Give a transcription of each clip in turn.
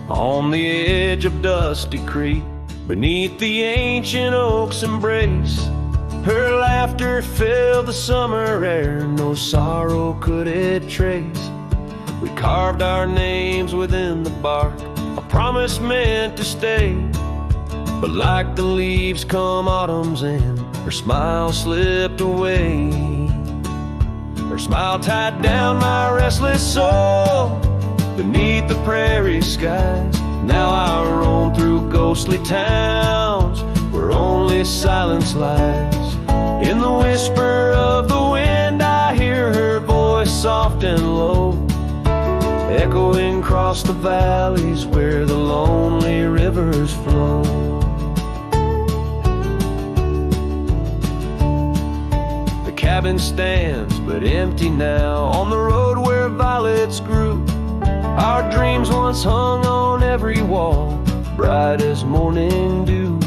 on the edge of Dusty Creek, beneath the ancient oak's embrace. Her laughter filled the summer air, no sorrow could it trace. We carved our names within the bark, a promise meant to stay. But like the leaves come autumn's end, her smile slipped away. Her smile tied down my restless soul beneath the prairie skies. Now I roam through ghostly towns where only silence lies. In the whisper of the wind I hear her voice soft and low, echoing across the valleys where the lonely rivers flow. The cabin stands but empty now on the road where violets grew. Our dreams once hung on every wall, bright as morning dew.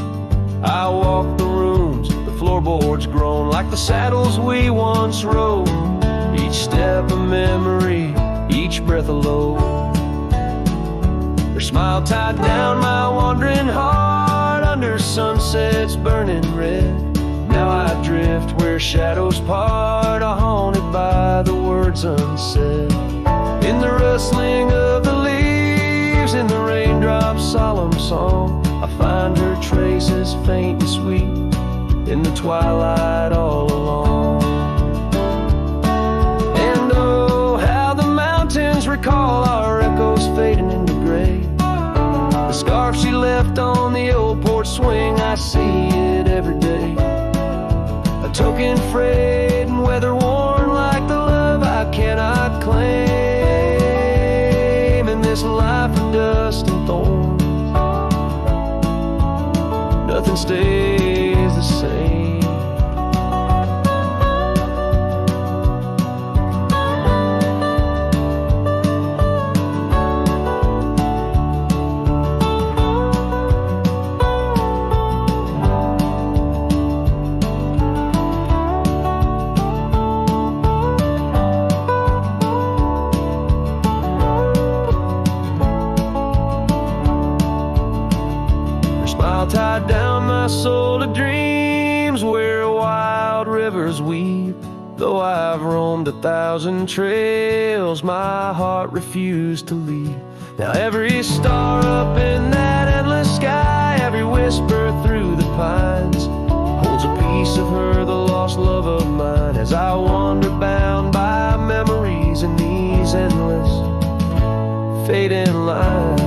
I walk the rooms, the floorboards groan like the saddles we once rode. Each step a memory, each breath a load. Her smile tied down my wandering heart under sunsets burning red. Now I drift where shadows part, haunted by the words unsaid. In the rustling of the leaves, in the raindrops' solemn song, I find her traces faint and sweet in the twilight all along. And oh, how the mountains recall our echoes fading into gray. The scarf she left on the old porch swing, I see it every day. A token frayed and weather worn like the love I cannot claim. In this life of dust and thorns, nothing stays the same. Tied down my soul to dreams where wild rivers weep. Though I've roamed 1,000 trails, my heart refused to leave. Now every star up in that endless sky, every whisper through the pines, holds a piece of her, the lost love of mine. As I wander bound by memories in these endless fading lines.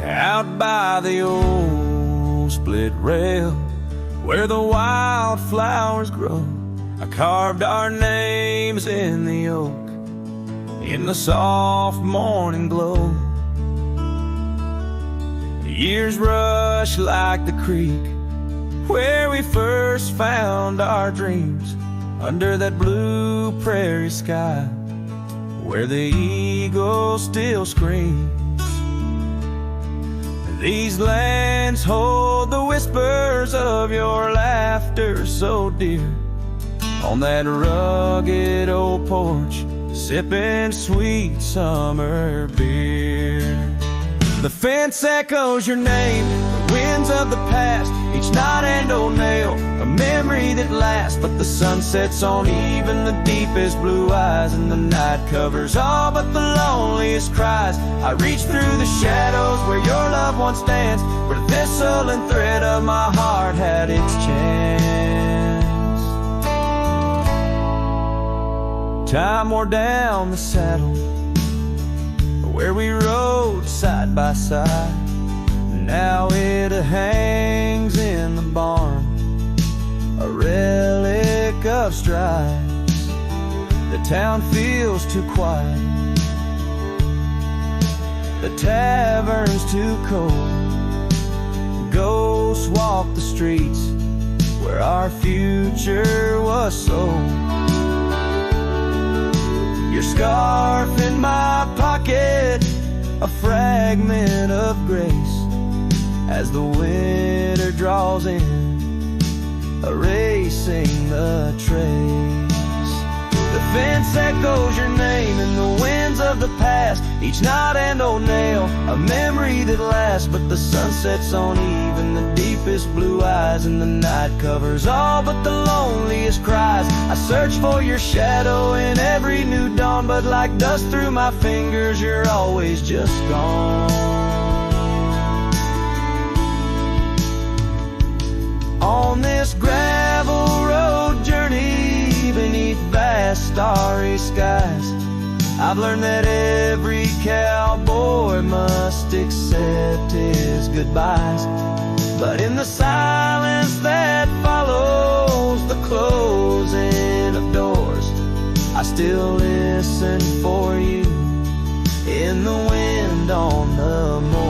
Out by the old split rail where the wildflowers grow, I carved our names in the oak in the soft morning glow. The years rush like the creek where we first found our dreams, under that blue prairie sky where the eagle still screams. These lands hold the whispers of your laughter so dear, on that rugged old porch, sipping sweet summer beer. The fence echoes your name, the winds of the past, each knot and old nail, a memory that lasts. But the sun sets on even the deepest blue eyes, and the night covers all but the loneliest cries. I reach through the shadows where your loved one stands, where the thistle and thread of my heart had its chance. Time wore down the saddle where we rode side by side. Now it hangs in the barn, a relic of strides. The town feels too quiet, the tavern's too cold. Go ghosts walk the streets where our future was sold. Your scarf in my pocket, a fragment of grace, as the winter draws in, erasing the trace. The fence echoes your name in the winds of the past, each knot and old nail, a memory that lasts. But the sun sets on even the deepest blue eyes, and the night covers all but the loneliest cries. I search for your shadow in every new dawn, but like dust through my fingers, you're always just gone. On this gravel road journey beneath vast starry skies, I've learned that every cowboy must accept his goodbyes. But in the silence that follows the closing of doors, I still listen for you in the wind on the moors.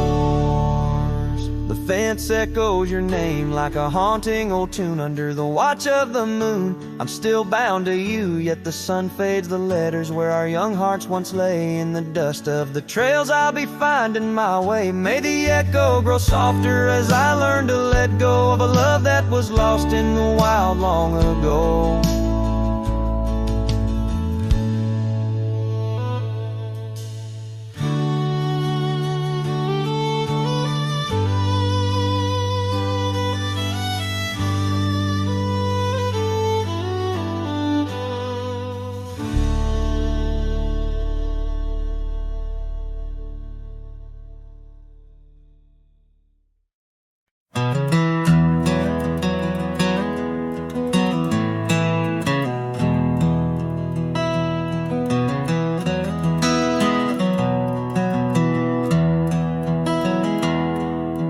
The fence echoes your name like a haunting old tune under the watch of the moon. I'm still bound to you, yet the sun fades the letters where our young hearts once lay. In the dust of the trails I'll be finding my way. May the echo grow softer as I learn to let go of a love that was lost in the wild long ago.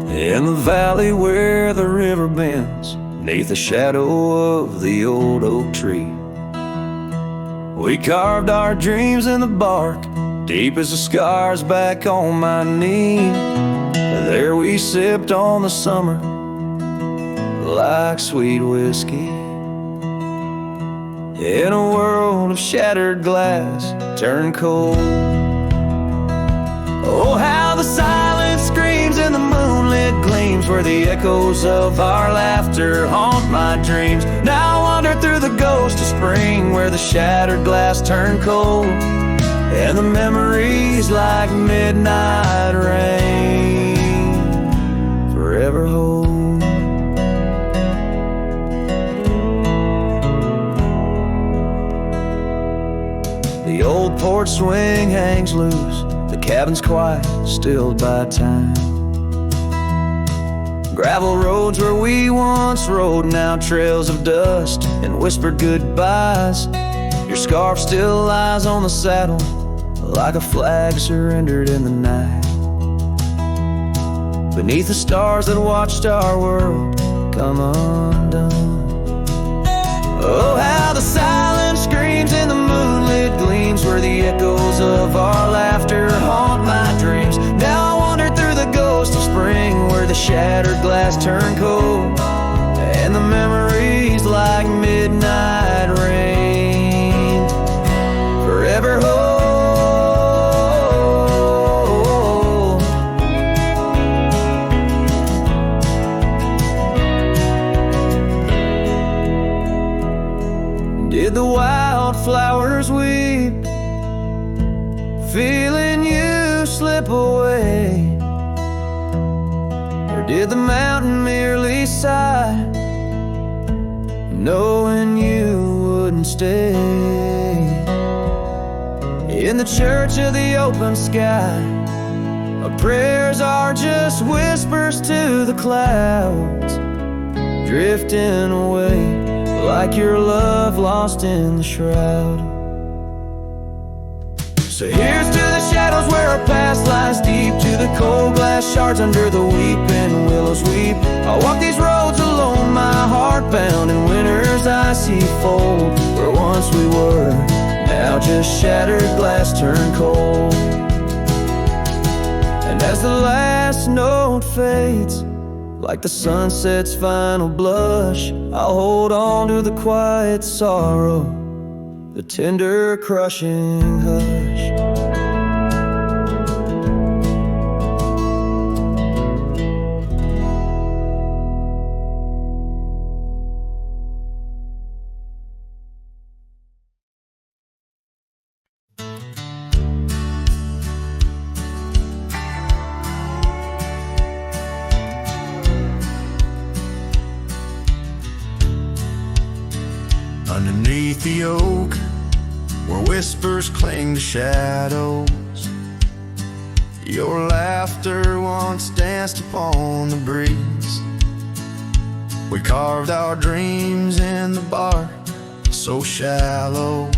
In the valley where the river bends, neath the shadow of the old oak tree, we carved our dreams in the bark, deep as the scars back on my knee. There we sipped on the summer like sweet whiskey, in a world of shattered glass turned cold. Oh, how the silence screams in the moonlit gleams, where the echoes of our laughter haunt my dreams. Now I wander through the ghost of spring, where the shattered glass turned cold, and the memories like midnight rain forever hold. The old porch swing hangs loose, the cabin's quiet, stilled by time. Gravel roads where we once rode, now trails of dust and whispered goodbyes. Your scarf still lies on the saddle like a flag surrendered in the night, beneath the stars that watched our world come undone. Oh, how the silence screams in the moonlit gleams, where the echoes of our laughter haunt my dreams. Now I wander through the ghost of spring, where the shattered glass turned cold, and the memories like midnight rain forever hold. Did the wildflowers weep, feeling you slip away? Or did the mountain merely sigh, knowing you wouldn't stay? In the church of the open sky, our prayers are just whispers to the clouds, drifting away like your love lost in the shroud. So here's to the shadows where our past lies deep, to the cold glass shards under the weeping willows weep. I walk these roads alone, my heart bound in winter's icy fold, where once we were, now just shattered glass turned cold. And as the last note fades, Like the sunset's final blush, I'll hold on to the quiet sorrow, the tender crushing hush. Underneath the oak, where whispers cling to shadows, your laughter once danced upon the breeze. We carved our dreams in the bark, so shallow.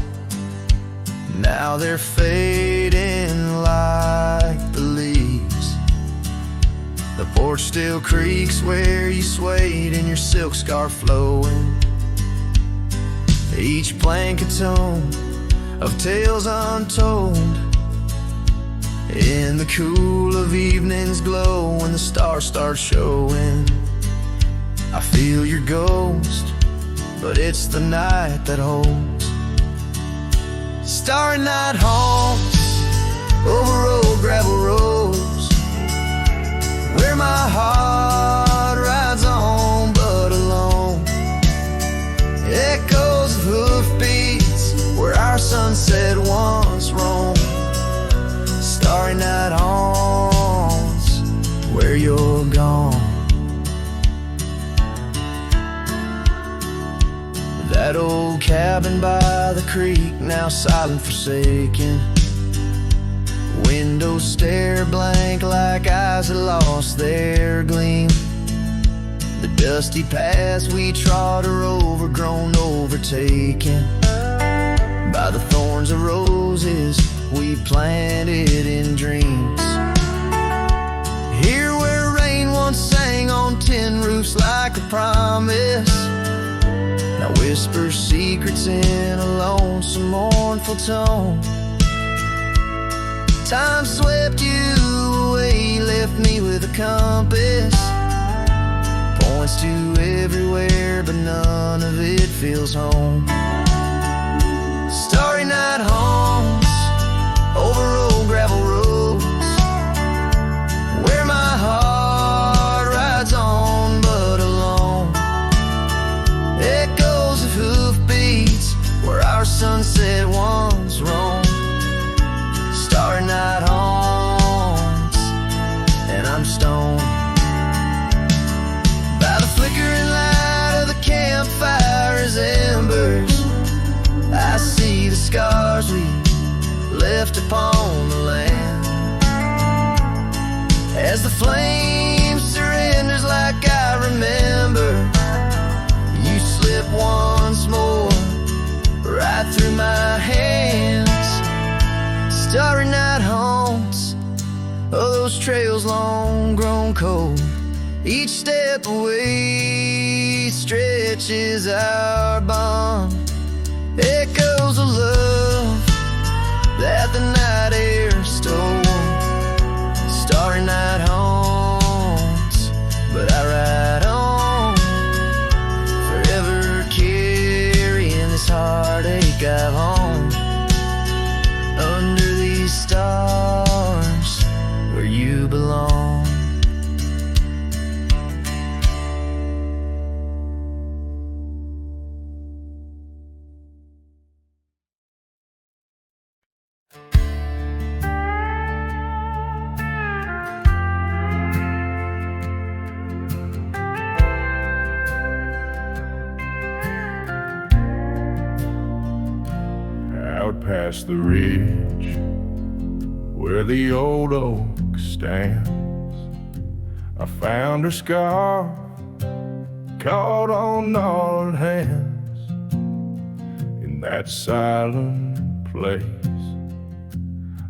Now they're fading like the leaves. The porch still creaks where you swayed in your silk scarf flowing. Each plank a tone of tales untold. In the cool of evening's glow, when the stars start showing, I feel your ghost, but it's the night that holds. Starry night haunts over old gravel roads, where my heart rides on but alone. Echoes of hoofbeats where our sunset once roamed. Starry night haunts where you're gone. That old cabin by the creek, now silent, forsaken. Windows stare blank like eyes that lost their gleam. The dusty paths we trod are overgrown, overtaken by the thorns of roses we planted in dreams. Here where rain once sang on tin roofs like a promise, now whispers secrets in a lonesome, mournful tone. Time swept you away, left me with a compass. Points to everywhere, but none of it feels home. Starry night haunts over old gravel roads, where my heart rides on but alone. Echoes of hoofbeats where our sunset once roamed. Starry night haunts, and I'm stoned. Flickering light of the campfire's embers, I see the scars we left upon the land. As the flame surrenders like I remember, you slip once more right through my hands. Starry night haunts, oh, those trails long grown cold. Each step away stretches our bond. Echoes of love that the night air stole. Starry night haunts, but I ride on, forever carrying this heartache I've owned. Under these stars where you belong. Out past the ridge where the old oak stands, I found her scarf caught on gnarled hands. In that silent place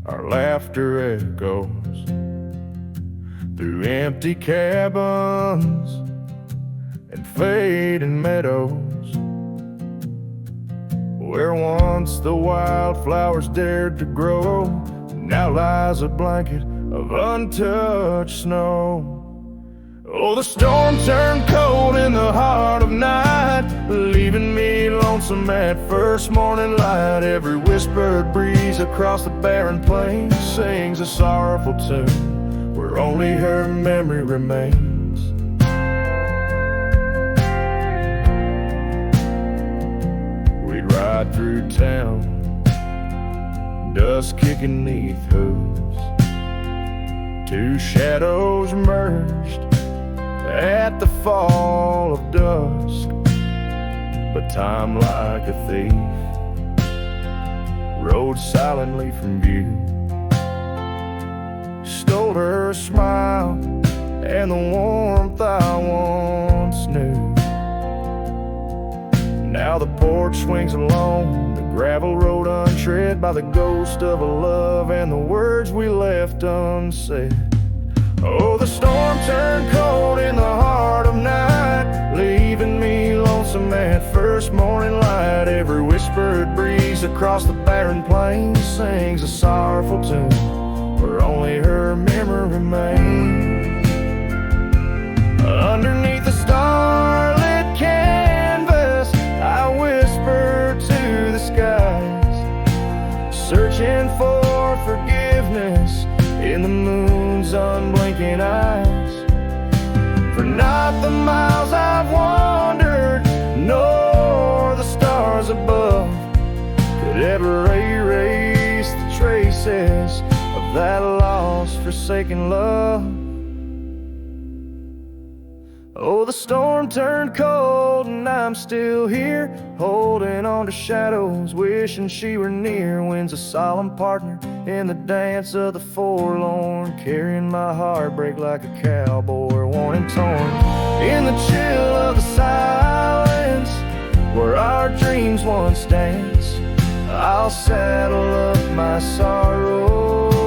our laughter echoes through empty cabins and fading meadows, where once the wildflowers dared to grow, now lies a blanket of untouched snow. Oh, the storm turned cold in the heart of night, leaving me lonesome at first morning light. Every whispered breeze across the barren plains sings a sorrowful tune where only her memory remains. We'd ride through town, dust kicking neath hooves, two shadows merged at the fall of dusk. But time, like a thief, rode silently from view, stole her smile and the warmth I once knew. Now the porch swings alone, the gravel road untread by the ghost of a love and the words we left unsaid. Oh, the storm turned cold in the heart of night, leaving me lonesome at first morning light. Every whispered breeze across the barren plains sings a sorrowful tune where only her memory remains. Underneath the starlit canvas, I whisper to the skies, searching for forgiveness in the moon's unblinking eyes. For not the miles I've wandered, nor the stars above could ever erase the traces of that lost, forsaken love. Oh, the storm turned cold and I'm still here, holding on to shadows, wishing she were near. Wind's a solemn partner in the dance of the forlorn, carrying my heartbreak like a cowboy, worn and torn. In the chill of the silence, where our dreams once danced, I'll saddle up my sorrows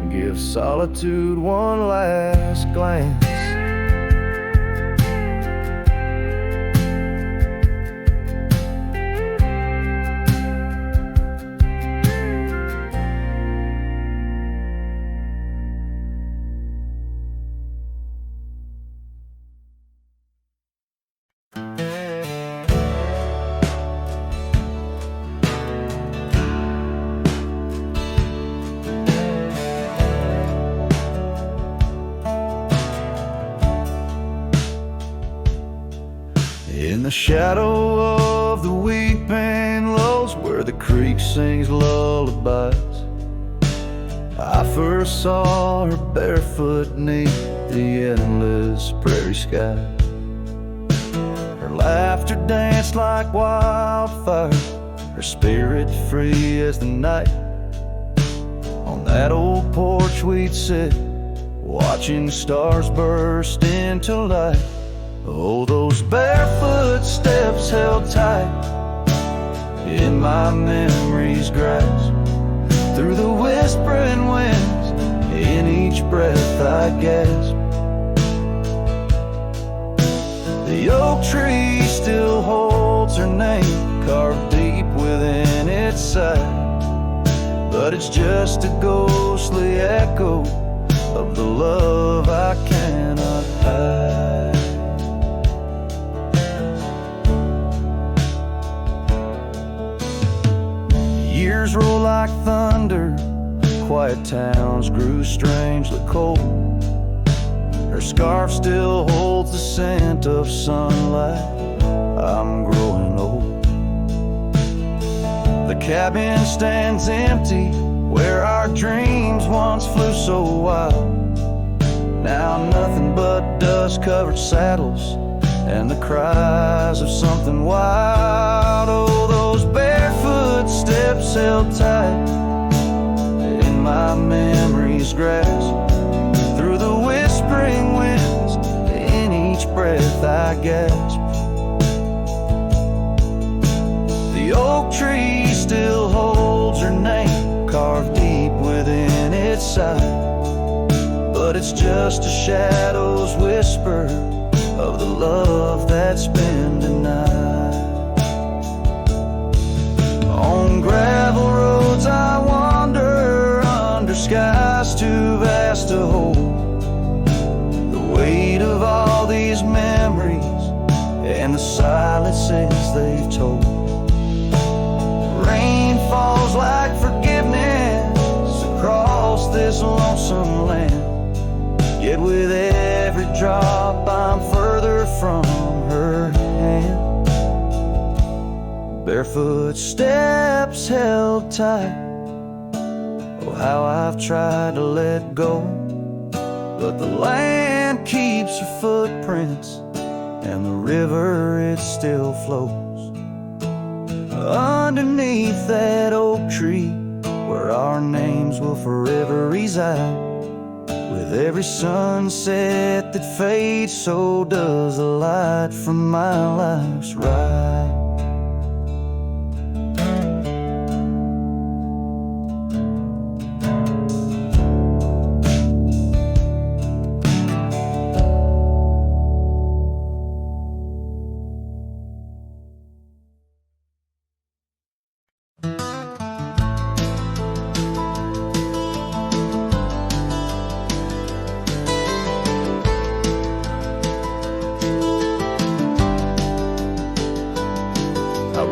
and give solitude one last glance. In the shadow of the weeping willows, where the creek sings lullabies, I first saw her barefoot neath the endless prairie sky. Her laughter danced like wildfire, her spirit free as the night. On that old porch we'd sit, watching stars burst into light. Oh, those barefoot steps held tight in my memory's grasp. Through the whispering winds, in each breath I gasp. The oak tree still holds her name, carved deep within its side. But it's just a ghostly echo of the love I cannot hide. Years roll like thunder, quiet towns grew strangely cold. Her scarf still holds the scent of sunlight, I'm growing old. The cabin stands empty, where our dreams once flew so wild. Now nothing but dust-covered saddles and the cries of something wild. Oh, those barefoot steps held tight in my memory's grasp. Through the whispering winds, in each breath I gasp. The oak tree still holds her name, carved deep within its side. But it's just a shadow's whisper of the love that's been denied. On gravel roads I wander, under skies too vast to hold. weight of all these memories and the silences they've told. Rain falls like forgiveness across this lonesome land, yet with every drop I'm further from her hand. Barefoot steps held tight, oh how I've tried to let go, but the land keeps her footprints and the river it still flows. Underneath that oak tree where our names will forever reside, with every sunset that fades, so does the light from my life's ride.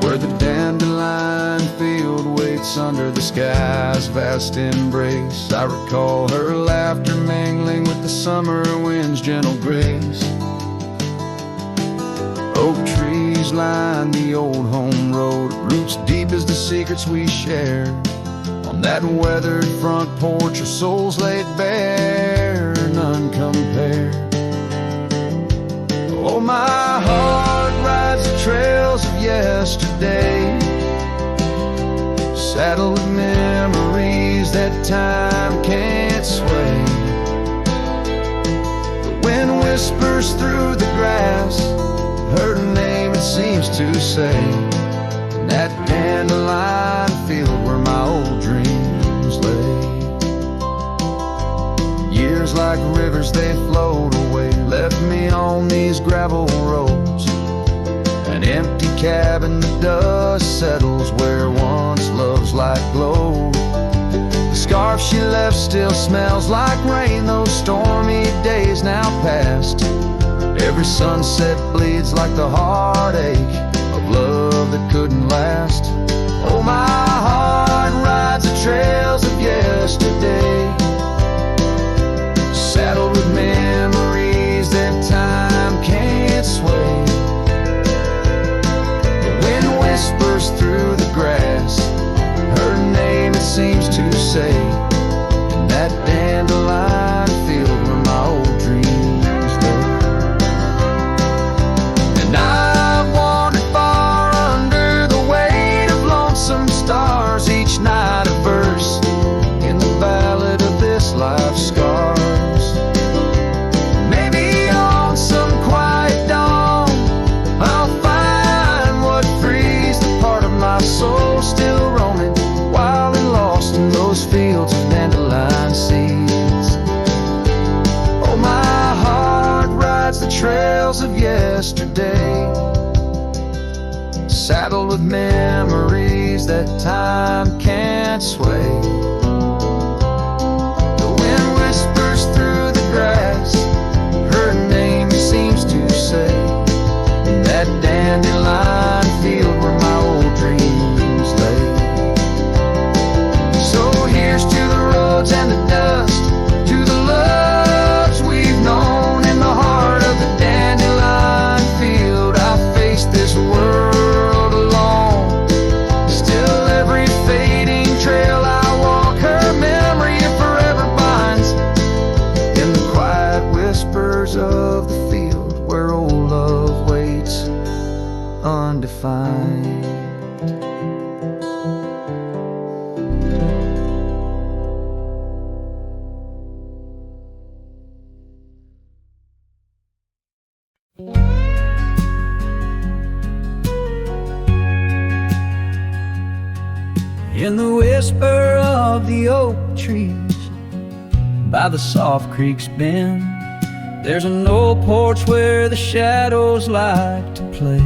Where the dandelion field waits under the sky's vast embrace, I recall her laughter mingling with the summer wind's gentle grace. Oak trees line the old home road, roots deep as the secrets we shared. On that weathered front porch, our souls laid bare, none compared. Oh, my heart rides the trails of yesterday, saddled with memories that time can't sway. The wind whispers through the grass, her name it seems to say, in that dandelion field where my old dreams lay. Years like rivers they flowed away, left me on these gravel roads, an empty cabin, the dust settles where once love's light glowed. The scarf she left still smells like rain, those stormy days now past. Every sunset bleeds like the heartache of love that couldn't last. Oh, my heart rides the trails of yesterday, saddled with memories that time can't sway. The wind whispers through the grass, her name it seems to say, in that dandelion field where my old dreams lay. And I've wandered far under the weight of lonesome stars, each night a verse in the ballad of this life's scars. Maybe on some quiet dawn I'll find what frees the part of my soul still roaming wild and lost in those fields of dandelion seeds. Oh, my heart rides the trails of yesterday, saddled with memories that time can't sway. The wind whispers through the grass, her name seems to say, in that dandelion field where my old dreams lay. So here's to the roads and the dust, to the loves we've known in the heart of the dandelion field. I faced this world alone, still every fading trail I walk, her memory forever binds in the quiet whispers of the field where old love waits undefined. In the whisper of the oak trees by the soft creek's bend, there's an old porch where the shadows like to play.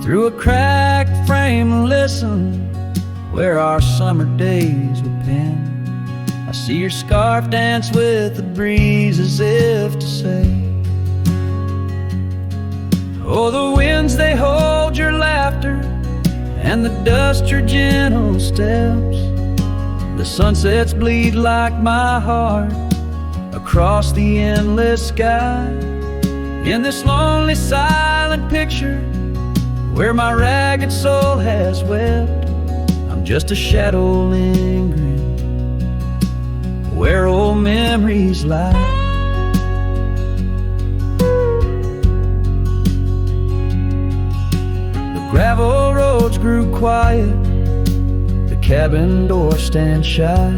Through a cracked frame, listen where our summer days would pen. I see See your scarf dance with the breeze as if to say, oh, the winds, they hold your laughter, and the dust your gentle steps. The sunsets bleed like my heart across the endless sky. In this lonely silent picture where my ragged soul has wept, I'm just a shadow lingering where old memories lie. The gravel roads grew quiet, the cabin door stands shy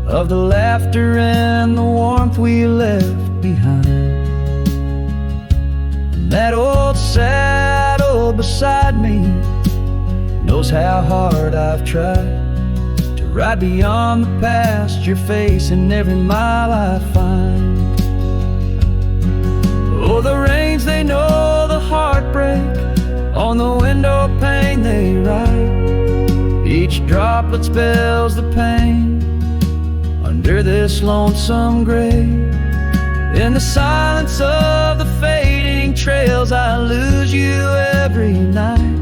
of the laughter and the warmth we left behind. And that old saddle beside me knows how hard I've tried to ride beyond the past, your face in every mile I find. Oh, the rains, they know the heartbreak, on the window pane they write. Each droplet spells the pain under this lonesome grave. In the silence of the fading trails, I lose you every night,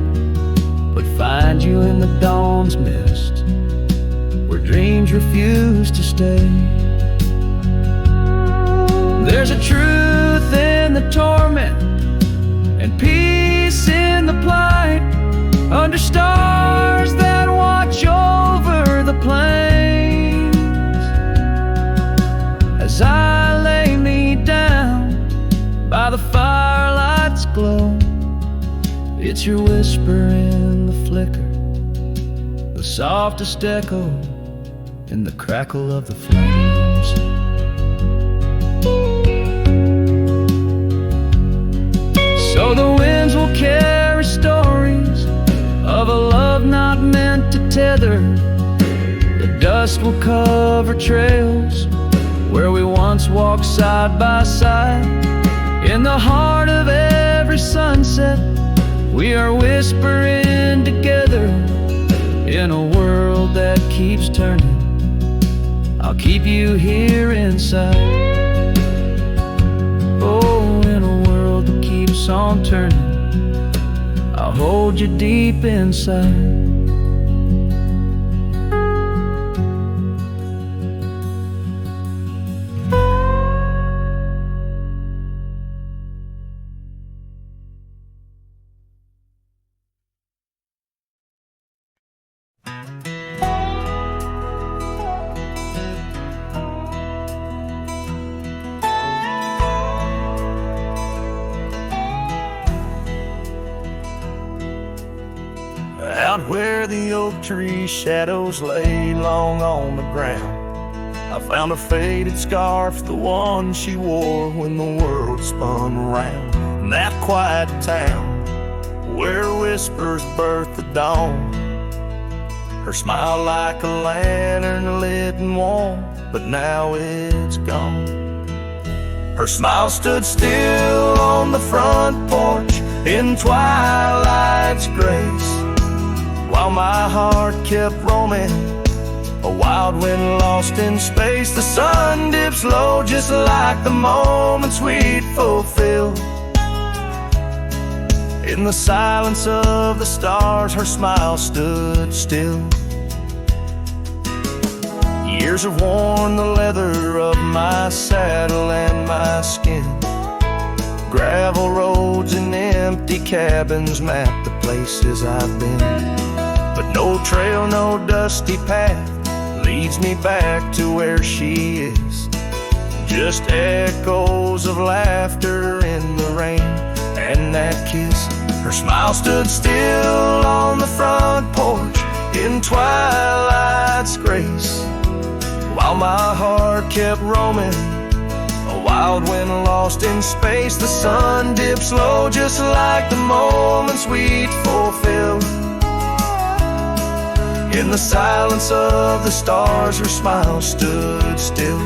but find you in the dawn's mist where dreams refuse to stay. There's a truth in the torment and peace in the plight, under stars that watch over the plains. As I lay me down by the firelight's glow, it's your whisper in the flicker, the softest echo in the crackle of the flames. So the winds will carry stories of a love not meant to tether. The dust will cover trails where we once walked side by side. In the heart of every sunset, we are whispering together. In a world that keeps turning, I'll keep you here inside. Oh, in a world that keeps on turning, I'll hold you deep inside. Out where the oak tree shadows lay long on the ground, I found a faded scarf, the one she wore when the world spun around. In that quiet town where whispers birth the dawn, her smile like a lantern lit and warm, but now it's gone. Her smile stood still on the front porch in twilight's grace, while my heart kept roaming, a wild wind lost in space. The sun dips low just like the moments we'd fulfill. In the silence of the stars, her smile stood still. Years have worn the leather of my saddle and my skin. Gravel roads and empty cabins map the places I've been, but no trail, no dusty path leads me back to where she is. Just echoes of laughter in the rain and that kiss. Her smile stood still on the front porch in twilight's grace, while my heart kept roaming, a wild wind lost in space. The sun dips low just like the moments we'd fulfilled. In the silence of the stars, her smile stood still.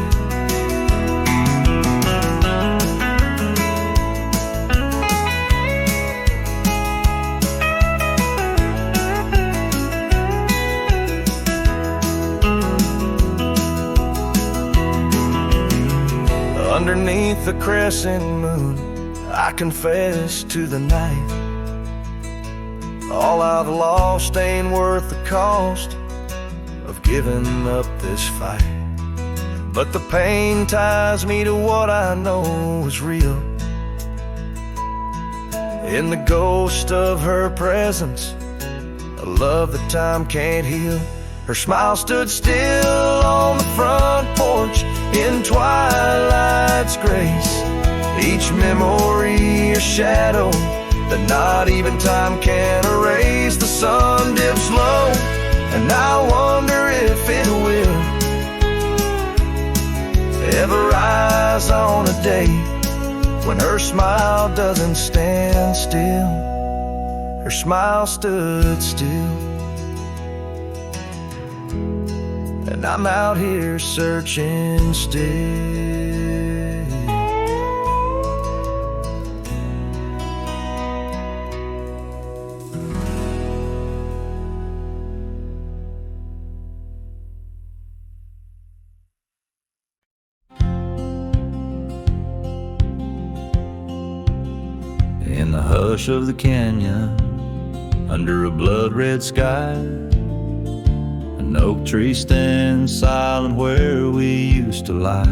underneath the crescent moon, I confess to the night, all I've lost ain't worth the cost of giving up this fight. But the pain ties me to what I know is real. In the ghost of her presence, a love that time can't heal. Her smile stood still on the front porch in twilight's grace. Each memory a shadow that not even time can erase. The sun dips low, and I wonder if it will ever rise on a day when her smile doesn't stand still. Her smile stood still, and I'm out here searching still. In the hush of the canyon, under a blood-red sky, an oak tree stands silent where we used to lie.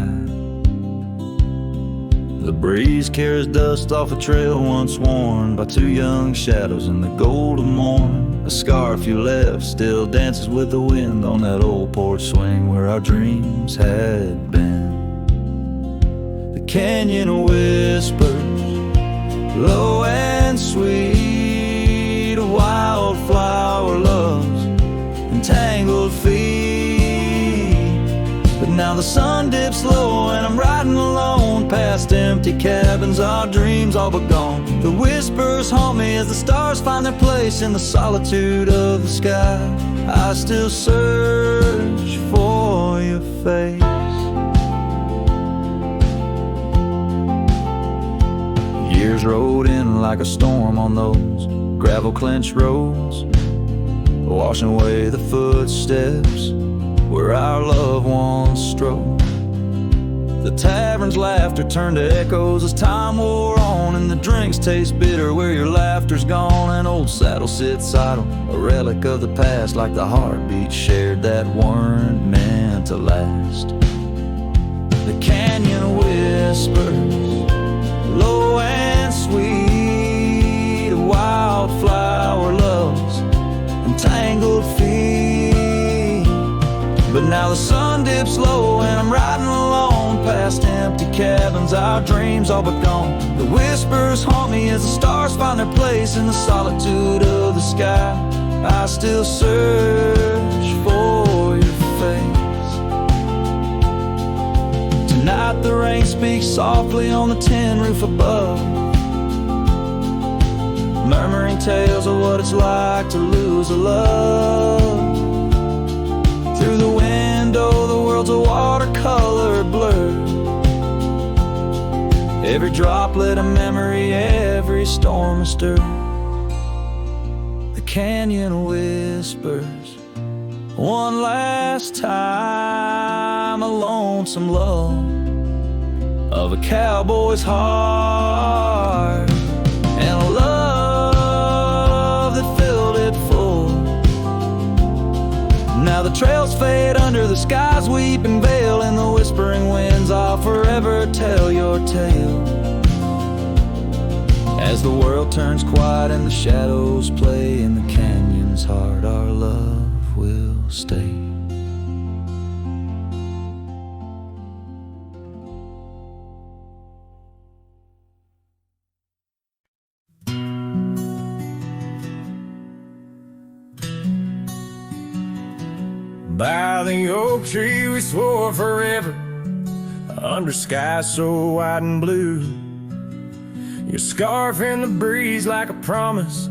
The breeze carries dust off a trail once worn by two young shadows in the gold of morn. A scarf you left still dances with the wind on that old porch swing where our dreams had been. The canyon whispers, low and sweet, a wildflower loves entangled feet. But now the sun dips low and I'm riding alone past empty cabins, our dreams all but gone. The whispers haunt me as the stars find their place in the solitude of the sky. I still search for your face. Years rode in like a storm on those gravel-clenched roads, washing away the footsteps where our loved ones strode. The tavern's laughter turned to echoes as time wore on, and the drinks taste bitter where your laughter's gone. An old saddle sits idle, a relic of the past, like the heartbeats shared that weren't meant to last. The canyon whispers, low and sweet, a wildflower loves entangled feet. But now the sun dips low and I'm riding alone past empty cabins, our dreams all but gone. The whispers haunt me as the stars find their place in the solitude of the sky. I still search for your face. Tonight the rain speaks softly on the tin roof above, murmuring tales of what it's like to lose a love. Through the window the world's a watercolor blur, every droplet a memory, every storm a stir. The canyon whispers one last time, a lonesome love of a cowboy's heart, and a love that filled it full. Now the trails fade under the sky's weeping veil, and the whispering winds I'll forever tell your tale. As the world turns quiet and the shadows play in the canyon's heart, our love will stay. By the oak tree we swore forever, under skies so wide and blue. Your scarf in the breeze like a promise,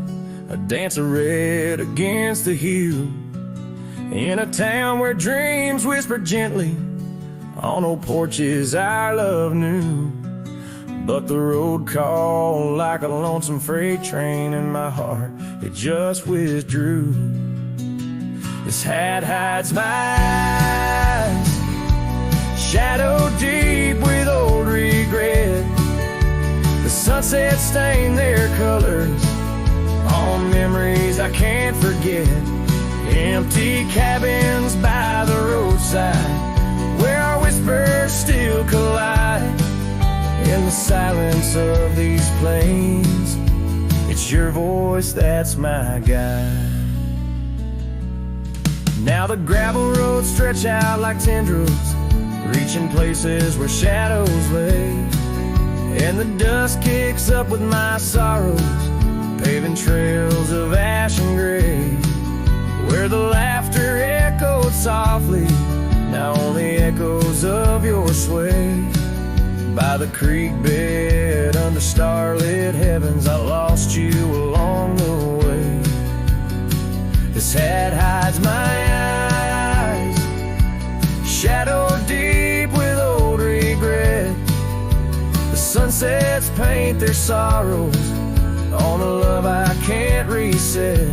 a dance of red against the hue. In a town where dreams whisper gently, on old porches our love knew. But the road called like a lonesome freight train, and my heart, it just withdrew. This hat hides my eyes, shadow deep with old regrets. sunset stain their colors on memories I can't forget. Empty cabins by the roadside where our whispers still collide. In the silence of these plains, it's your voice that's my guide. Now the gravel roads stretch out like tendrils, reaching places where shadows lay. And the dust kicks up with my sorrows, paving trails of ash and gray. Where the laughter echoed softly, now only echoes of your sway. By the creek bed, under starlit heavens, I lost you along the way. This hat hides my eyes, shadowed deep with old regret. The sunsets paint their sorrows on a love I can't reset.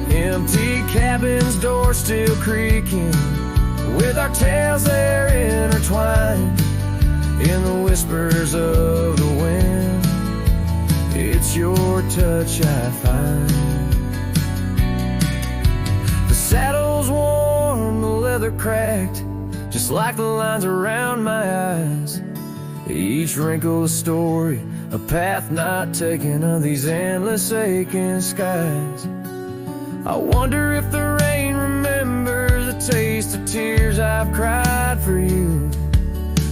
Empty cabins, doors still creaking, with our tales there intertwined. In the whispers of the wind, it's your touch I find. The saddle's worn, the leather cracked, just like the lines around my eyes. Each wrinkle a story, a path not taken of these endless aching skies. I wonder if the rain remembers the taste of tears I've cried for you.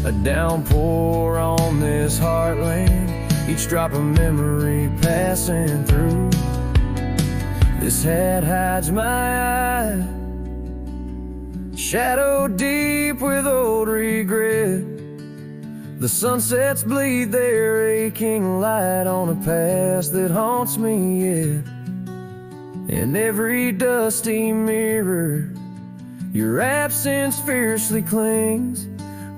A downpour on this heartland, each drop of memory passing through. This hat hides my eye, shadowed deep with old regret. The sunsets bleed their aching light on a past that haunts me yet. In every dusty mirror, your absence fiercely clings.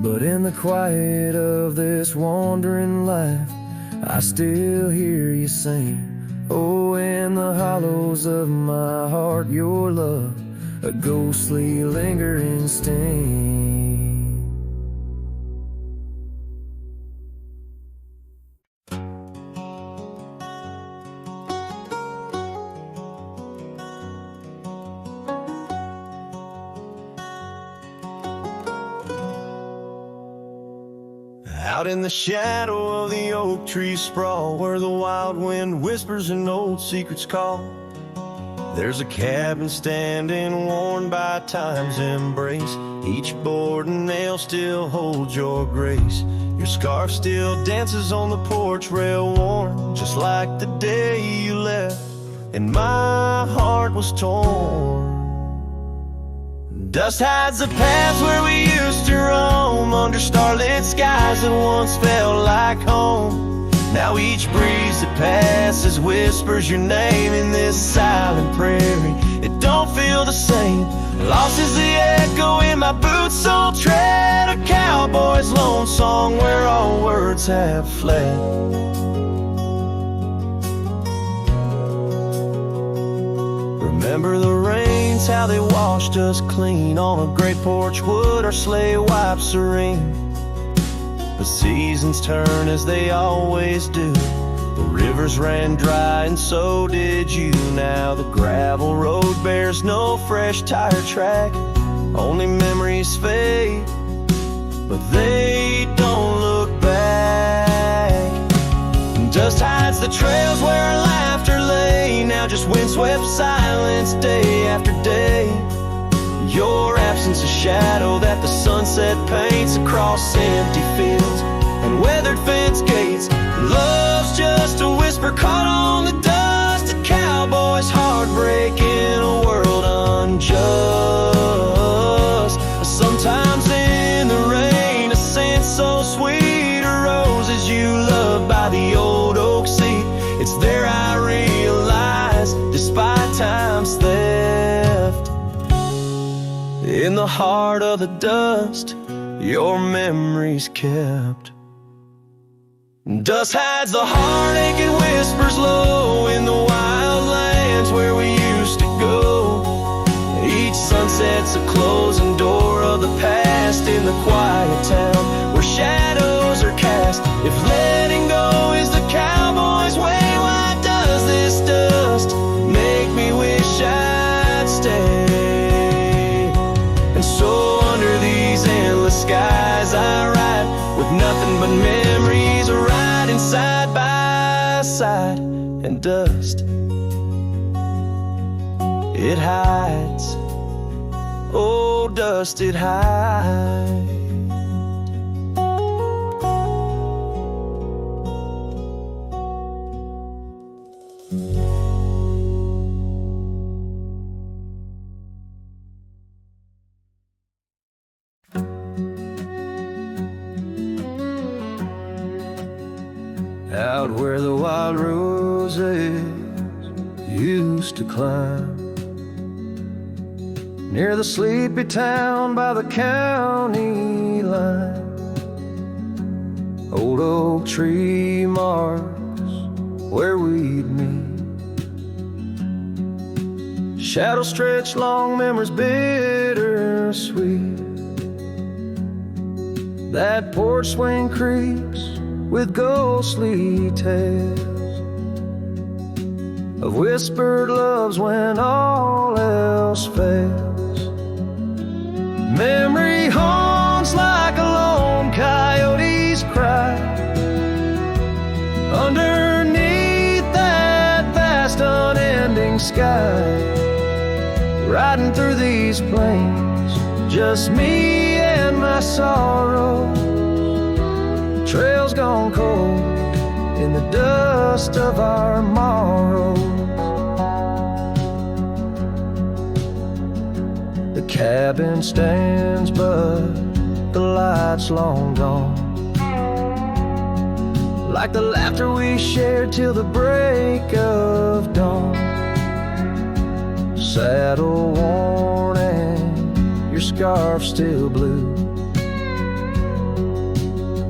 But in the quiet of this wandering life, I still hear you sing. Oh, in the hollows of my heart, your love, a ghostly lingering sting. Out in the shadow of the oak trees sprawl, where the wild wind whispers and old secrets call. There's a cabin standing worn by time's embrace. Each board and nail still holds your grace. Your scarf still dances on the porch rail, warm just like the day you left, and my heart was torn. Dust hides the paths where we used to roam, under starlit skies that once felt like home. Now each breeze that passes whispers your name in this silent prairie. It don't feel the same. Lost is the echo in my boots, so tread a cowboy's lone song where all words have fled. Remember the rains, how they washed us clean. On a great porch wood our sleigh wiped serene. The seasons turn as they always do. The rivers ran dry and so did you. Now the gravel road bears no fresh tire track. Only memories fade, but they don't look back. Dust hides the trails where our laughter lay. Now just windswept silence day after day. Your absence a shadow that the sunset paints across empty fields and weathered fence gates. Love's just a whisper caught on the dust. A cowboy's heartbreak in a world unjust. Sometimes in the rain, a scent so sweet arose you loved by the old oak seat. It's there I realize, despite time's theft, in the heart of the dust, your memory's kept. Dust hides the heartache and whispers low in the wild lands where we used to go. Each sunset's a closing door of the past in the quiet town where shadows are cast. If letting go is the cowboy memories are riding side by side, and dust, it hides. Oh, dust, it hides. Out where the wild roses used to climb, near the sleepy town by the county line, old oak tree marks where we'd meet. Shadows stretch long, memories bittersweet. That porch swing creaks with ghostly tales of whispered loves when all else fails. Memory haunts like a lone coyote's cry underneath that vast unending sky. Riding through these plains, just me and my sorrow. Trails gone cold in the dust of our morrows. The cabin stands, but the light's long gone. Like the laughter we shared till the break of dawn. Saddle worn and your scarf still blue,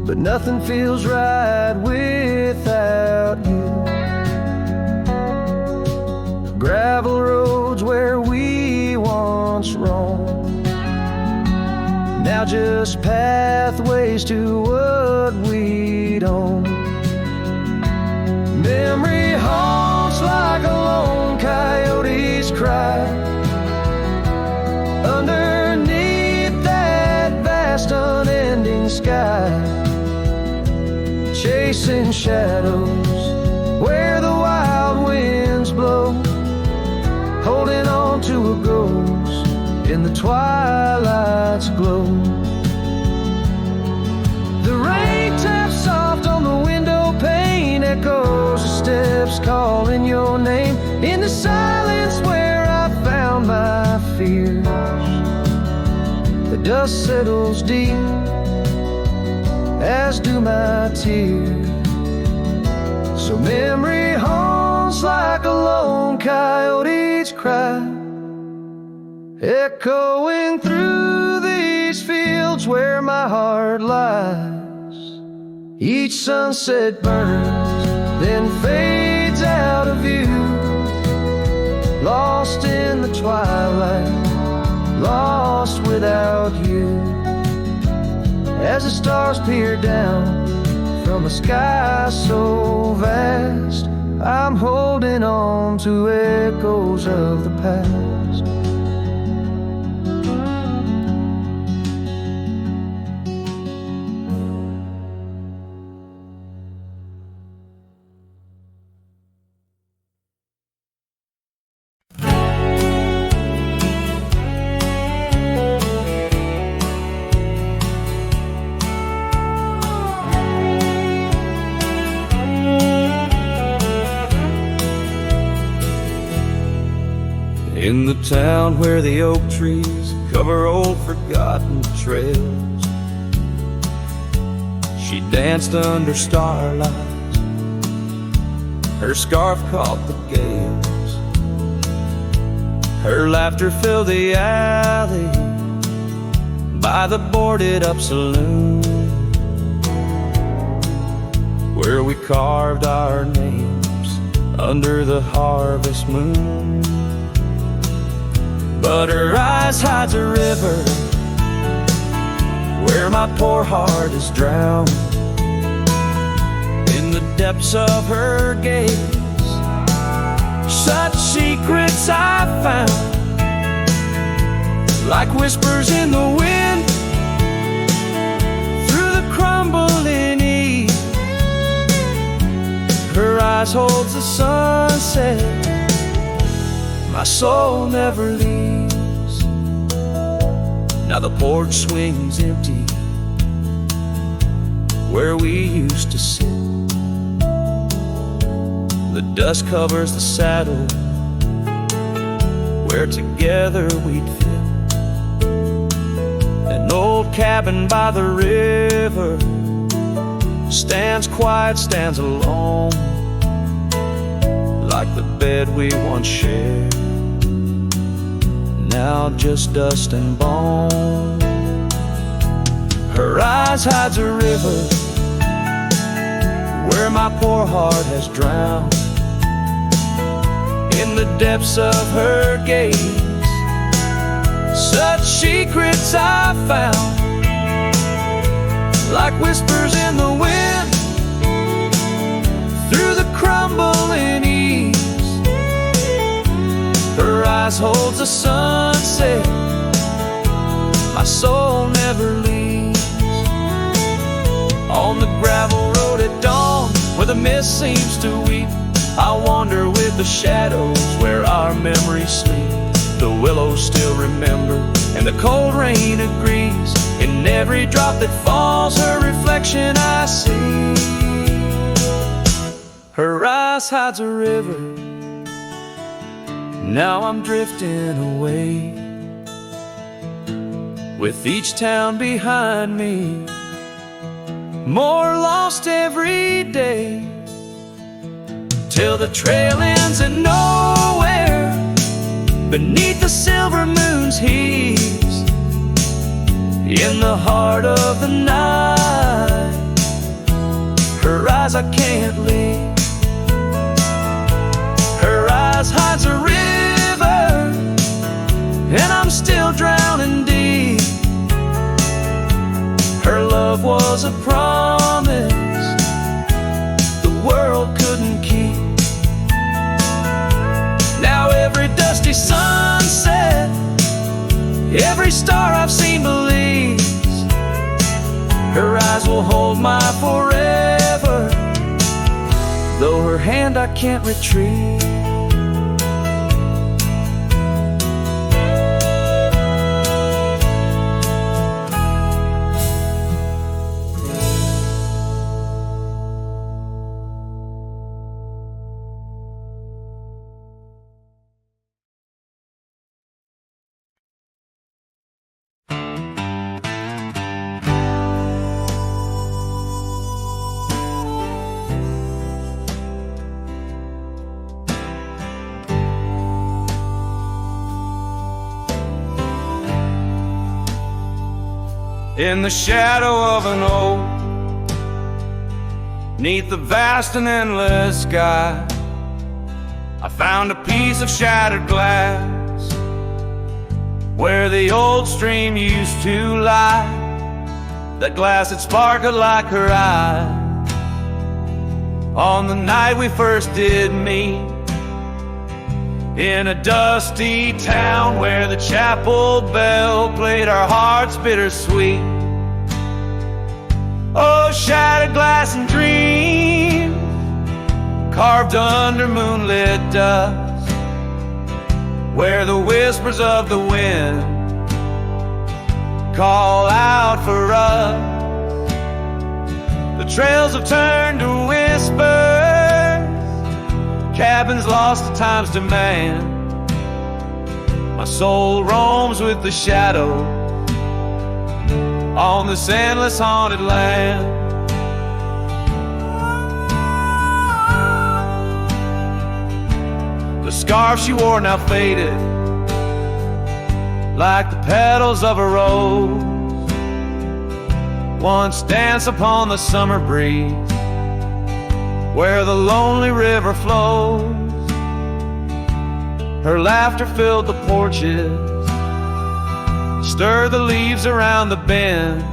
but nothing feels right without you. Gravel roads where we once roamed, now just pathways to what we'd own. Memory haunts like a lone coyote's cry underneath that vast unending sky. Chasing shadows where the wild winds blow, holding on to a ghost in the twilight's glow. The rain taps soft on the window pane, echoes of steps calling your name. In the silence where I found my fears, the dust settles deep, as do my tears. So memory haunts like a lone coyote's cry, echoing through these fields where my heart lies. Each sunset burns, then fades out of view, lost in the twilight, lost without you. As the stars peer down from a sky so vast, I'm holding on to echoes of the past. In the town where the oak trees cover old forgotten trails, she danced under starlight, her scarf caught the gales. Her laughter filled the alley by the boarded up saloon, where we carved our names under the harvest moon. But her eyes hides a river where my poor heart is drowned. In the depths of her gaze, such secrets I found, like whispers in the wind, through the crumbling eyes holds the sunset. My soul never leaves. Now the porch swings empty where we used to sit. The dust covers the saddle where together we'd fit. An old cabin by the river stands quiet, stands alone, like the bed we once shared, now just dust and bone. Her eyes hides a river where my poor heart has drowned. In the depths of her gaze, such secrets I found, like whispers in the wind, through the crumbling eaves. Her eyes holds the sunset. My soul never leaves. On the gravel road at dawn, where the mist seems to weep, I wander with the shadows where our memories sleep. The willows still remember, and the cold rain agrees. In every drop that falls, her reflection I see. Her eyes hides a river. Now I'm drifting away, with each town behind me, more lost every day, till the trail ends at nowhere, beneath the silver moon's heaves. In the heart of the night, her eyes I can't leave. Her eyes hides a river, and I'm still drowning deep. Her love was a promise the world couldn't keep. Now every dusty sunset, every star I've seen believes her eyes will hold my forever, though her hand I can't retrieve. In the shadow of an oak, 'neath the vast and endless sky, I found a piece of shattered glass where the old stream used to lie. That glass had sparkled like her eyes on the night we first did meet, in a dusty town where the chapel bell played our hearts bittersweet. Oh, shattered glass and dreams carved under moonlit dust, where the whispers of the wind call out for us. The trails have turned to whispers, cabins lost to time's demand. My soul roams with the shadow on this endless haunted land. The scarf she wore now faded, like the petals of a rose once danced upon the summer breeze, where the lonely river flows. Her laughter filled the porches, stirred the leaves around the bend.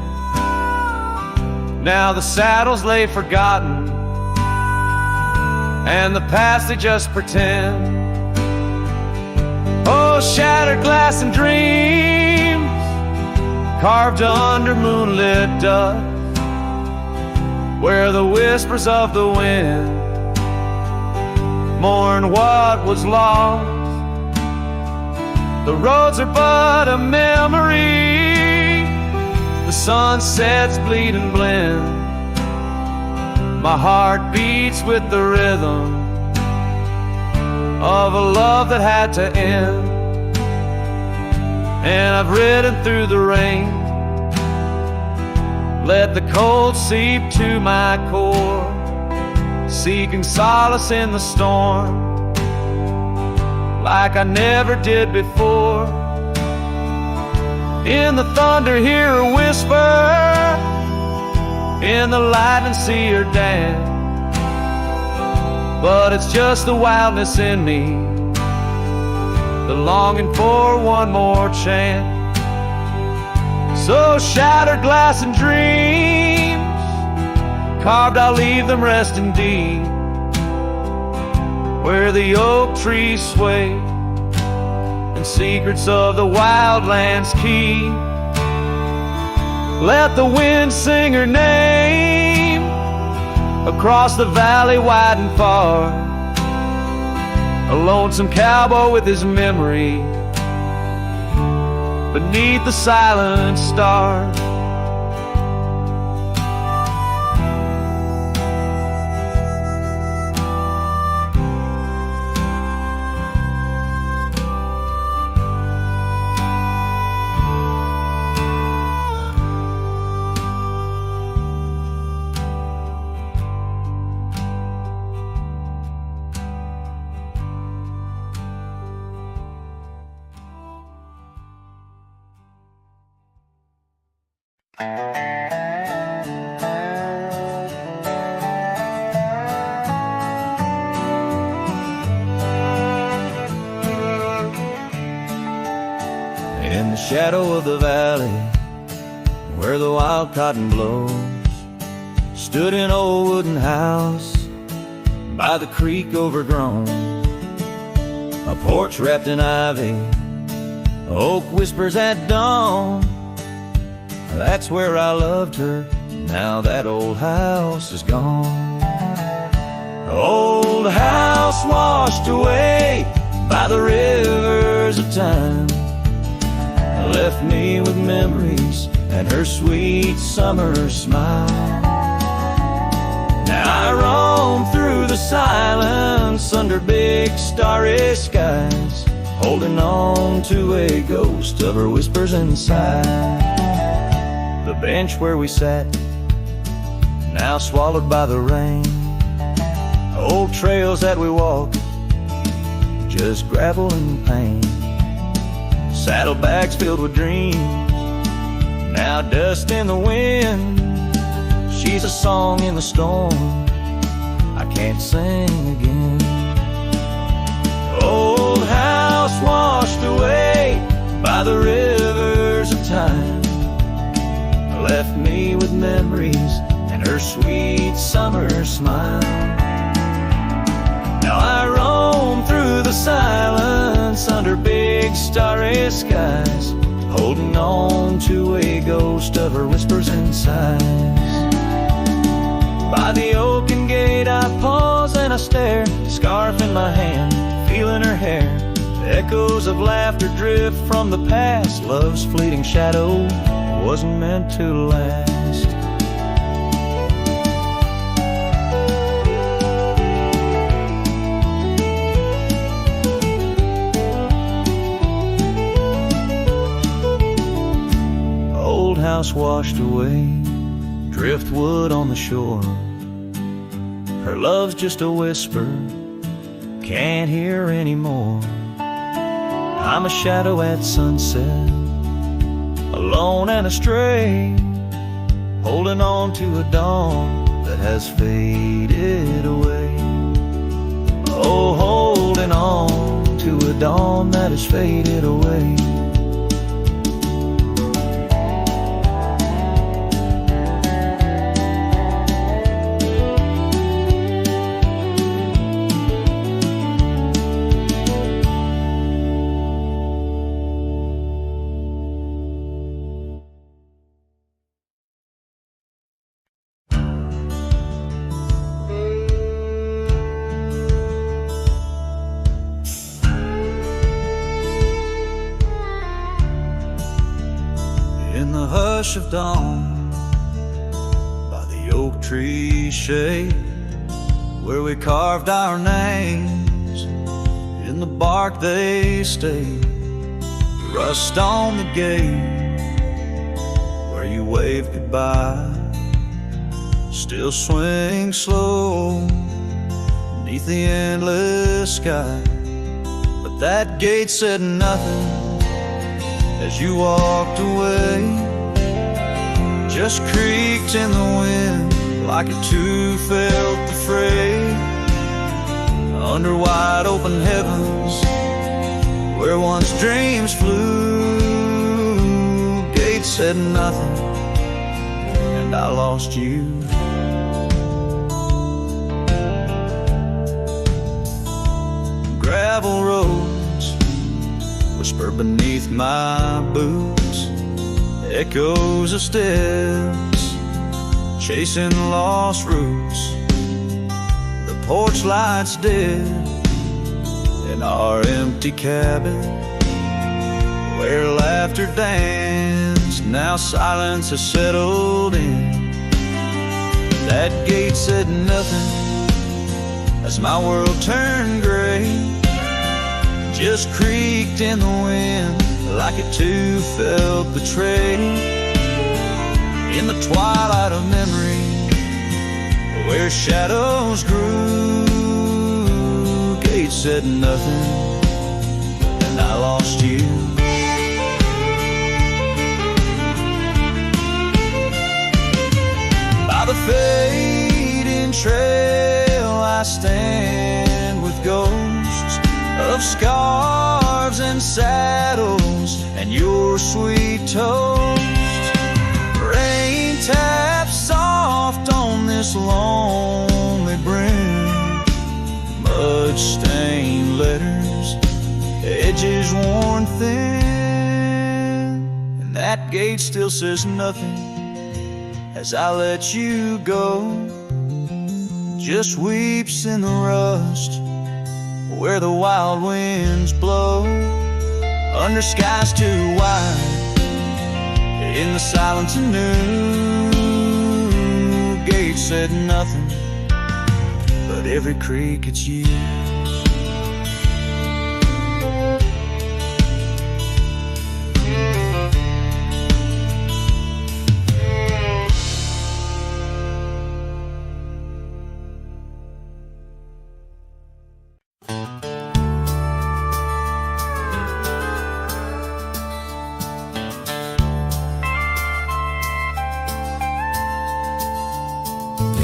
Now the saddles lay forgotten, and the past they just pretend. Oh, shattered glass and dreams carved under moonlit dust, where the whispers of the wind mourn what was lost. The roads are but a memory, the sunsets bleed and blend. My heart beats with the rhythm of a love that had to end. And I've ridden through the rain, let the cold seep to my core, seeking solace in the storm like I never did before. In the thunder hear her whisper, in the lightning see her dance. But it's just the wildness in me, the longing for one more chance. So shattered glass and dreams carved, I'll leave them resting deep, where the oak trees sway and secrets of the wildlands keep. Let the wind sing her name across the valley wide and far, a lonesome cowboy with his memory beneath the silent stars. In the shadow of the valley, where the wild cotton blows, stood an old wooden house by the creek overgrown. A porch wrapped in ivy, oak whispers at dawn. That's where I loved her, now that old house is gone. Old house washed away by the rivers of time, left me with memories and her sweet summer smile. Now I roam through the silence under big starry skies, holding on to a ghost of her whispers inside. The bench where we sat, now swallowed by the rain. Old trails that we walked, just gravel and pain. Saddlebags filled with dreams, now dust in the wind. She's a song in the storm, I can't sing again. Old house washed away by the rivers of time, left me with memories and her sweet summer smile. Now I roam through the silence under big starry skies, holding on to a ghost of her whispers and sighs. By the oaken gate I pause and I stare, scarf in my hand, feeling her hair. Echoes of laughter drift from the past, love's fleeting shadow wasn't meant to last. Old house washed away, driftwood on the shore. Her love's just a whisper, can't hear anymore. I'm a shadow at sunset, alone and astray, holding on to a dawn that has faded away. Oh, holding on to a dawn that has faded away. rush of dawn by the oak tree shade, where we carved our names in the bark they stayed. Rust on the gate where you waved goodbye still swings slow beneath the endless sky. But that gate said nothing as you walked away, just creaked in the wind like it too felt the fray. Under wide open heavens where once dreams flew, gate said nothing and I lost you. Gravel roads whisper beneath my boots, echoes of steps chasing lost roots. The porch lights dead in our empty cabin where laughter danced. Now silence has settled in. That gate said nothing as my world turned gray, just creaked in the wind like it too felt betrayed. In the twilight of memory where shadows grew, gate said nothing and I lost you. By the fading trail I stand with ghosts of scarves and saddles and your sweet toast. Rain taps soft on this lonely brim, mud-stained letters, edges worn thin, and that gate still says nothing as I let you go. Just weeps in the rust where the wild winds blow, under skies too wide, in the silence anew. Gate said nothing, but every creak it's you.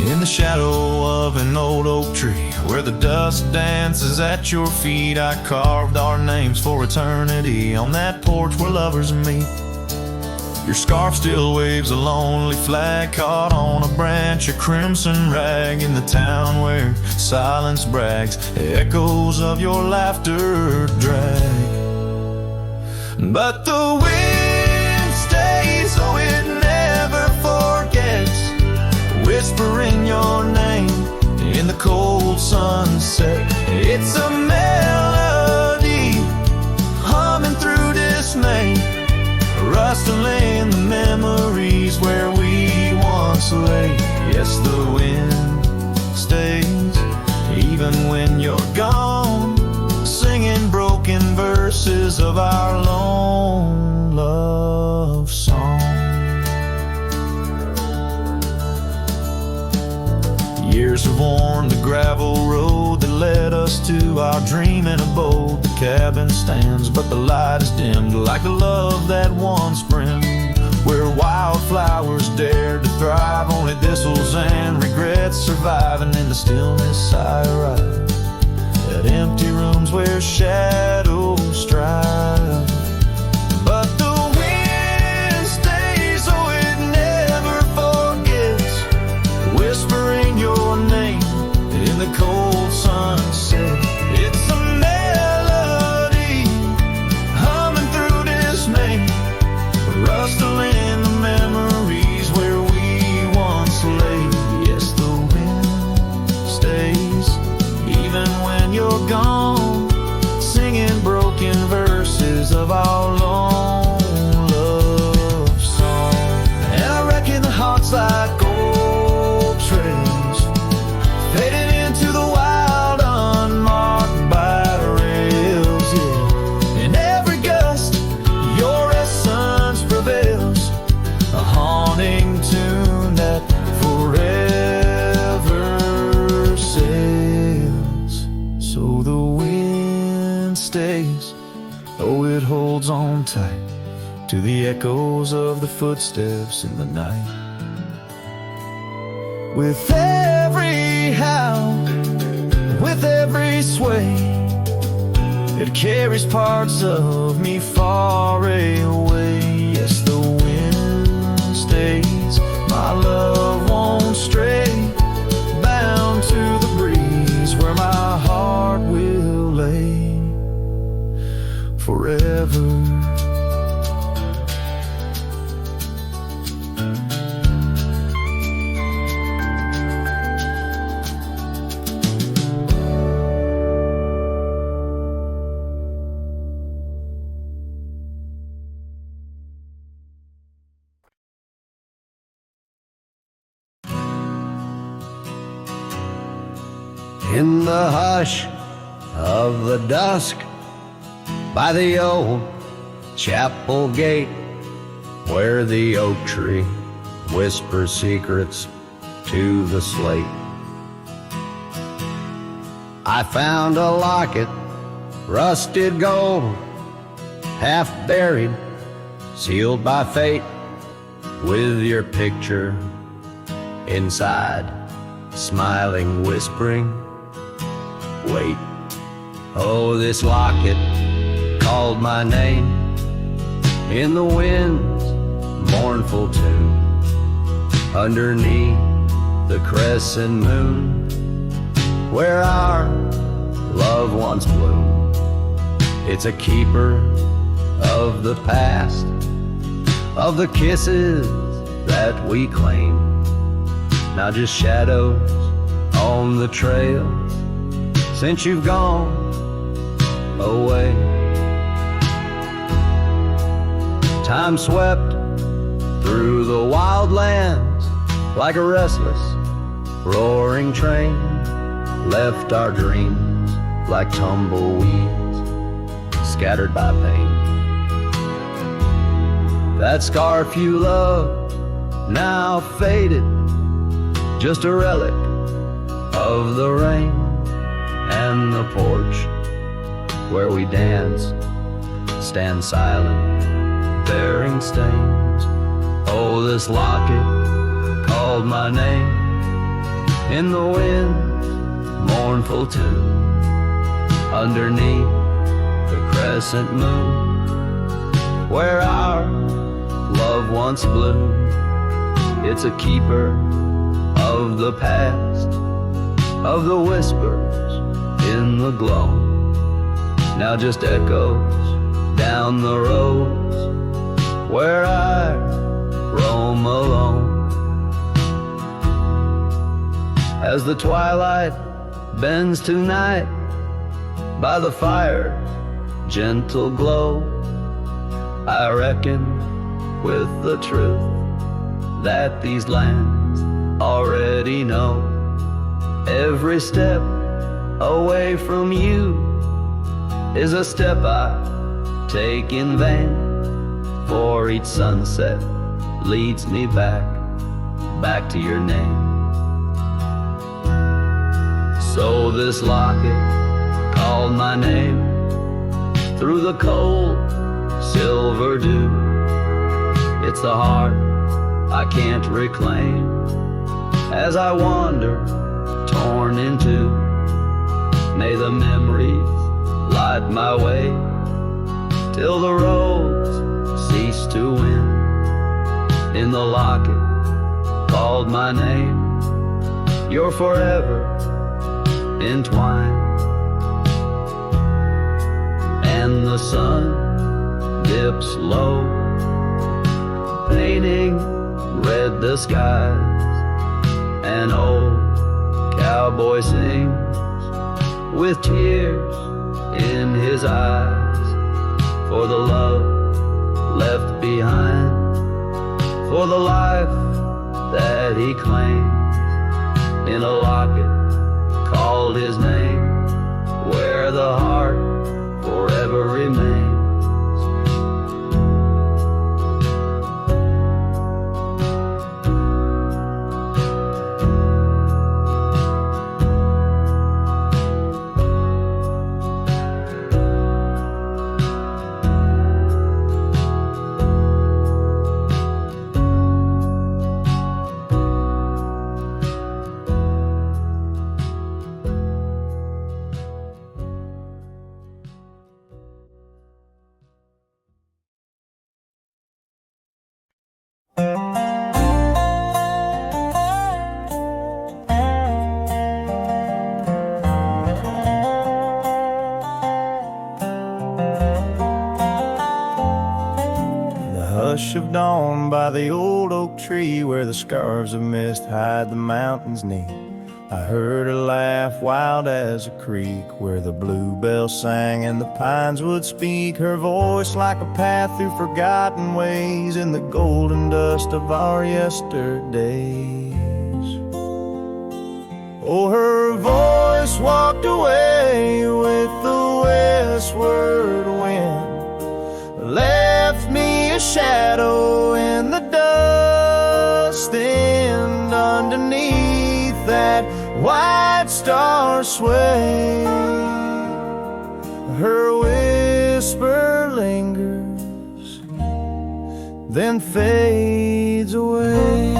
In the shadow of an old oak tree, where the dust dances at your feet, I carved our names for eternity on that porch where lovers meet. Your scarf still waves a lonely flag caught on a branch, a crimson rag in the town where silence brags, echoes of your laughter drag. But the wind stays, oh it never forgets, whispering your name in the cold sunset. It's a melody humming through dismay, rustling the memories where we once lay. Yes, the wind stays even when you're gone, singing broken verses of our lone love song. Years have worn the gravel road that led us to our dreaming abode. The cabin stands, but the light is dimmed like the love that once brimmed, where wildflowers dared to thrive, only thistles and regrets surviving. In the stillness I arrive at empty rooms where shadows strive. But the wind stays, oh it never forgets, whispering your name in the cold sunset. It's a melody humming through dismay, rustling the memories where we once lay. Yes, the wind stays even when you're gone, singing broken verses holds on tight to the echoes of the footsteps in the night. With every howl, with every sway, it carries parts of me far away. Yes, the wind stays, my love won't stray, bound to the breeze where my heart will lay forever. In the hush of the dusk, by the old chapel gate, where the oak tree whispers secrets to the slate, I found a locket, rusted gold, half buried, sealed by fate, with your picture inside, smiling, whispering, wait. Oh, this locket called my name in the wind's mournful tune, underneath the crescent moon, where our love once bloomed. It's a keeper of the past, of the kisses that we claim, now just shadows on the trail since you've gone away. Time swept through the wild lands like a restless, roaring train, left our dreams like tumbleweeds scattered by pain. That scarf you loved, now faded, just a relic of the rain, and the porch where we dance stand silent, bearing stains. Oh, this locket called my name in the wind's mournful tune, underneath the crescent moon, where our love once bloomed. It's a keeper of the past, of the whispers in the glow, now just echoes down the roads where I roam alone. As the twilight bends to night, by the fire's gentle glow, I reckon with the truth that these lands already know. Every step away from you is a step I take in vain, for each sunset leads me back to your name. So this locket called my name through the cold silver dew. It's the heart I can't reclaim as I wander torn in two. May the memories light my way till the roads cease to win. In the locket called my name, you're forever entwined. And the sun dips low, painting red the skies. An old cowboy sings with tears in his eyes, for the love left behind, for the life that he claims. In a locket called his name, where the heart forever remains. dawn by the old oak tree where the scarves of mist hide the mountains neath. I heard her laugh wild as a creek where the bluebell sang and the pines would speak. Her voice like a path through forgotten ways in the golden dust of our yesterdays. Oh, her voice walked away with the westward wind, left me a shadow in the dust, and underneath that white star sway, her whisper lingers, then fades away.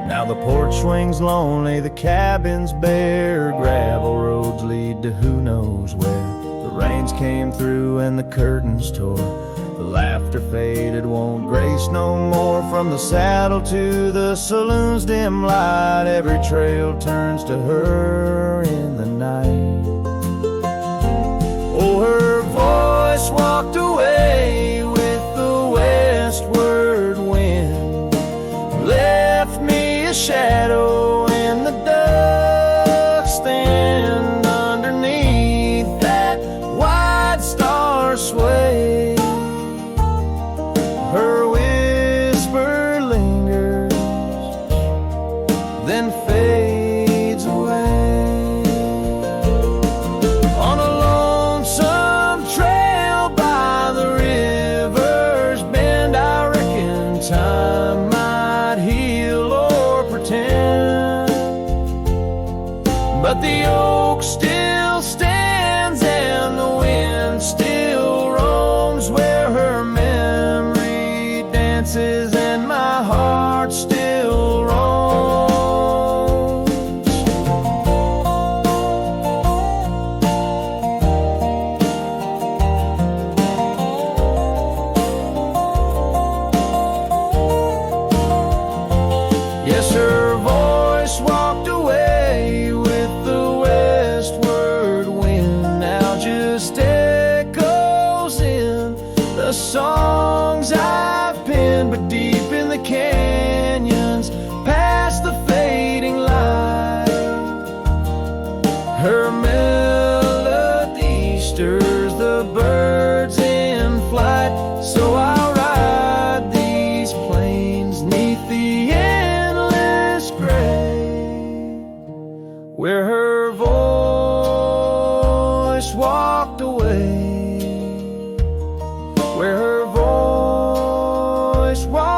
Now the porch swings lonely, the cabin's bare, gravel roads lead to who knows where. The rains came through and the curtains tore, the laughter faded, won't grace no more. From the saddle to the saloon's dim light, every trail turns to her in the night. Oh, her voice walked away with the westward wind, left me a shadow in the dust, and underneath that white star sway, her whisper lingers, then fades away. On a lonesome trail by the river's bend, I reckon time might heal or pretend, but the oak still stands and the wind still roams where her memory dances and my heart still roams. Yes, her voice walked away with the westward wind, now just echoes in the songs I've penned. But deep in the canyons, past the fading light, her melody stirs the birds in flight. So I'll ride these plains neath the endless gray, where her voice walked away, where her voice walked